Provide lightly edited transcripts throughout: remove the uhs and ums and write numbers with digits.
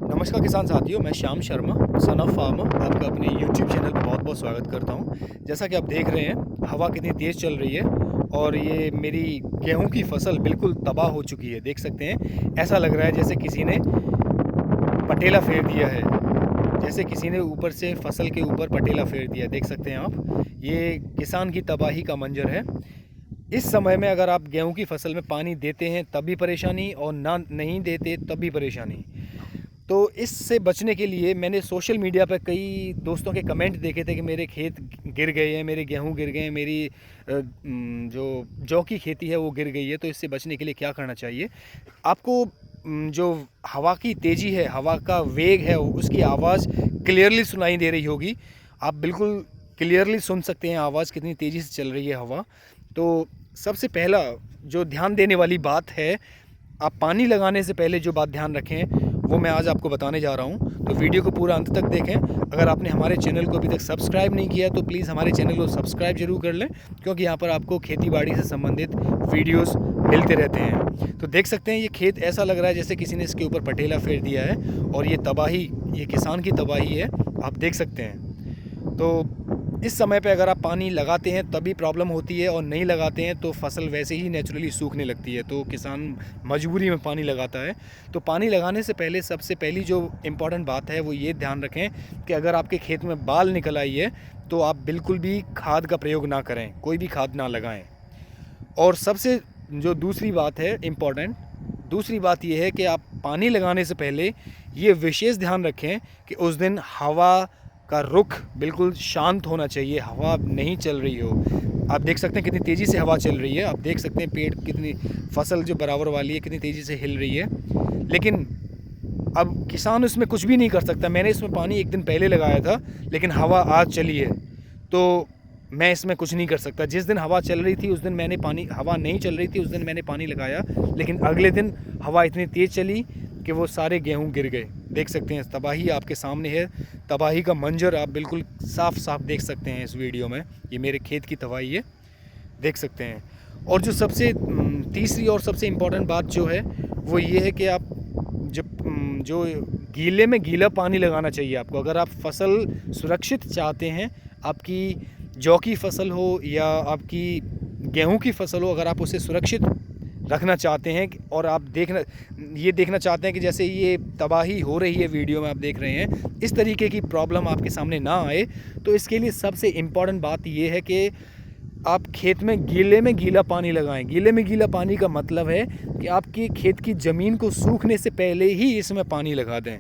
नमस्कार किसान साथियों, मैं Shyam Sharma son of farmer आपका अपने YouTube चैनल पर बहुत बहुत स्वागत करता हूं। जैसा कि आप देख रहे हैं, हवा कितनी तेज़ चल रही है और ये मेरी गेहूं की फसल बिल्कुल तबाह हो चुकी है। देख सकते हैं, ऐसा लग रहा है जैसे किसी ने पटेला फेर दिया है, जैसे किसी ने ऊपर से फसल के ऊपर पटेला फेर दिया। देख सकते हैं आप, ये किसान की तबाही का मंजर है। इस समय में अगर आप गेहूं की फसल में पानी देते हैं तब भी परेशानी, और ना नहीं देते तब भी परेशानी। तो इससे बचने के लिए मैंने सोशल मीडिया पर कई दोस्तों के कमेंट देखे थे कि मेरे खेत गिर गए हैं, मेरे गेहूं गिर गए हैं, मेरी जो जौ की खेती है वो गिर गई है। तो इससे बचने के लिए क्या करना चाहिए? आपको जो हवा की तेज़ी है, हवा का वेग है, उसकी आवाज़ क्लियरली सुनाई दे रही होगी। आप बिल्कुल क्लियरली सुन सकते हैं आवाज़ कितनी तेज़ी से चल रही है हवा। तो सबसे पहला जो ध्यान देने वाली बात है, आप पानी लगाने से पहले जो बात ध्यान रखें वो मैं आज आपको बताने जा रहा हूं। तो वीडियो को पूरा अंत तक देखें। अगर आपने हमारे चैनल को अभी तक सब्सक्राइब नहीं किया तो प्लीज़ हमारे चैनल को सब्सक्राइब जरूर कर लें, क्योंकि यहाँ पर आपको खेती बाड़ी से संबंधित वीडियोस मिलते रहते हैं। तो देख सकते हैं, ये खेत ऐसा लग रहा है जैसे किसी ने इसके ऊपर पटेला फेर दिया है, और ये तबाही, ये किसान की तबाही है, आप देख सकते हैं। तो इस समय पे अगर आप पानी लगाते हैं तभी प्रॉब्लम होती है, और नहीं लगाते हैं तो फसल वैसे ही नेचुरली सूखने लगती है। तो किसान मजबूरी में पानी लगाता है। तो पानी लगाने से पहले सबसे पहली जो इम्पॉर्टेंट बात है वो ये ध्यान रखें कि अगर आपके खेत में बाल निकल आई है तो आप बिल्कुल भी खाद का प्रयोग ना करें, कोई भी खाद ना लगाएं। और सबसे जो दूसरी बात है इम्पॉर्टेंट, दूसरी बात ये है कि आप पानी लगाने से पहले ये विशेष ध्यान रखें कि उस दिन हवा का रुख बिल्कुल शांत होना चाहिए, हवा नहीं चल रही हो। आप देख सकते हैं कितनी तेज़ी से हवा चल रही है। आप देख सकते हैं पेड़ कितनी, फसल जो बराबर वाली है कितनी तेज़ी से हिल रही है। लेकिन अब किसान इसमें कुछ भी नहीं कर सकता। मैंने इसमें पानी एक दिन पहले लगाया था, लेकिन हवा आज चली है, तो मैं इसमें कुछ नहीं कर सकता। जिस दिन हवा चल रही थी उस दिन मैंने पानी, हवा नहीं चल रही थी उस दिन मैंने पानी लगाया, लेकिन अगले दिन हवा इतनी तेज़ चली कि वो सारे गेहूं गिर गए। देख सकते हैं, तबाही आपके सामने है। तबाही का मंजर आप बिल्कुल साफ साफ देख सकते हैं इस वीडियो में। ये मेरे खेत की तबाही है, देख सकते हैं। और जो सबसे तीसरी और सबसे इम्पोर्टेंट बात जो है वो ये है कि आप जब जो गीले में गीला पानी लगाना चाहिए आपको। अगर आप फसल सुरक्षित चाहते हैं, आपकी जौ की फसल हो या आपकी गेहूं की फसल हो, अगर आप उसे सुरक्षित रखना चाहते हैं और आप देखना चाहते हैं कि जैसे ये तबाही हो रही है वीडियो में आप देख रहे हैं, इस तरीके की प्रॉब्लम आपके सामने ना आए, तो इसके लिए सबसे इम्पॉर्टेंट बात ये है कि आप खेत में गीला पानी लगाएं। गीले में गीला पानी का मतलब है कि आपकी खेत की ज़मीन को सूखने से पहले ही इसमें पानी लगा दें।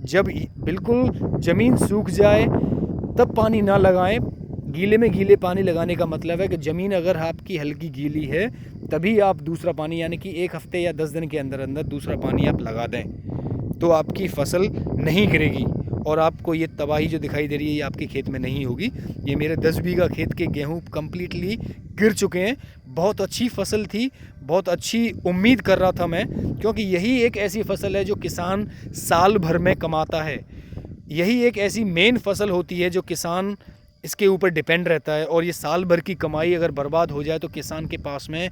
जब बिल्कुल ज़मीन सूख जाए तब पानी ना लगाएं। गीले में गीले पानी लगाने का मतलब है कि ज़मीन अगर आपकी हल्की गीली है तभी आप दूसरा पानी, यानी कि 1 हफ्ते या 10 दिन के अंदर अंदर दूसरा पानी आप लगा दें, तो आपकी फसल नहीं गिरेगी और आपको ये तबाही जो दिखाई दे रही है ये आपके खेत में नहीं होगी। ये मेरे 10 बीघा खेत के गेहूँ कम्प्लीटली गिर चुके हैं। बहुत अच्छी फसल थी, बहुत अच्छी उम्मीद कर रहा था मैं, क्योंकि यही एक ऐसी फसल है जो किसान साल भर में कमाता है। यही एक ऐसी मेन फसल होती है जो किसान इसके ऊपर डिपेंड रहता है, और ये साल भर की कमाई अगर बर्बाद हो जाए तो किसान के पास में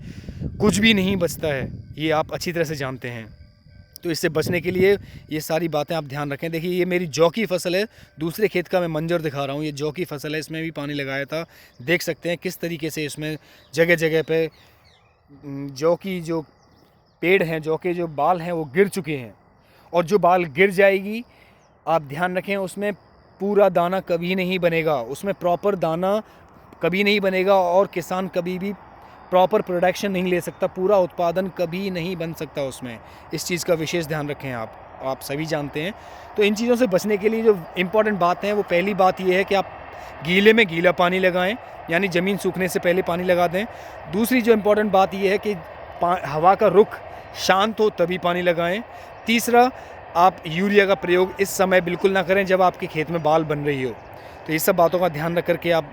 कुछ भी नहीं बचता है। ये आप अच्छी तरह से जानते हैं। तो इससे बचने के लिए ये सारी बातें आप ध्यान रखें। देखिए, ये मेरी जौ की फसल है, दूसरे खेत का मैं मंजर दिखा रहा हूँ। ये जौ की फसल है, इसमें भी पानी लगाया था। देख सकते हैं किस तरीके से इसमें जगह जगह पे जौ की जो पेड़ हैं, जौ के जो बाल हैं वो गिर चुके हैं। और जो बाल गिर जाएगी, आप ध्यान रखें, उसमें पूरा दाना कभी नहीं बनेगा, उसमें प्रॉपर दाना कभी नहीं बनेगा, और किसान कभी भी प्रॉपर प्रोडक्शन नहीं ले सकता, पूरा उत्पादन कभी नहीं बन सकता उसमें। इस चीज़ का विशेष ध्यान रखें। आप सभी जानते हैं। तो इन चीज़ों से बचने के लिए जो इम्पॉर्टेंट बात है वो पहली बात ये है कि आप गीले में गीला पानी लगाएं, यानी ज़मीन सूखने से पहले पानी लगा दें। दूसरी जो इम्पॉर्टेंट बात ये है कि हवा का रुख शांत हो तभी पानी लगाएं। तीसरा, आप यूरिया का प्रयोग इस समय बिल्कुल ना करें जब आपके खेत में बाल बन रही हो। तो ये सब बातों का ध्यान रख करके आप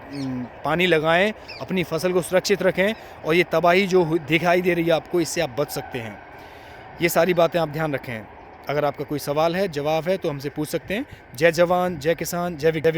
पानी लगाएं, अपनी फसल को सुरक्षित रखें, और ये तबाही जो दिखाई दे रही है आपको, इससे आप बच सकते हैं। ये सारी बातें आप ध्यान रखें। अगर आपका कोई सवाल है, जवाब है तो हमसे पूछ सकते हैं। जय जवान, जय किसान, जय विज्ञान।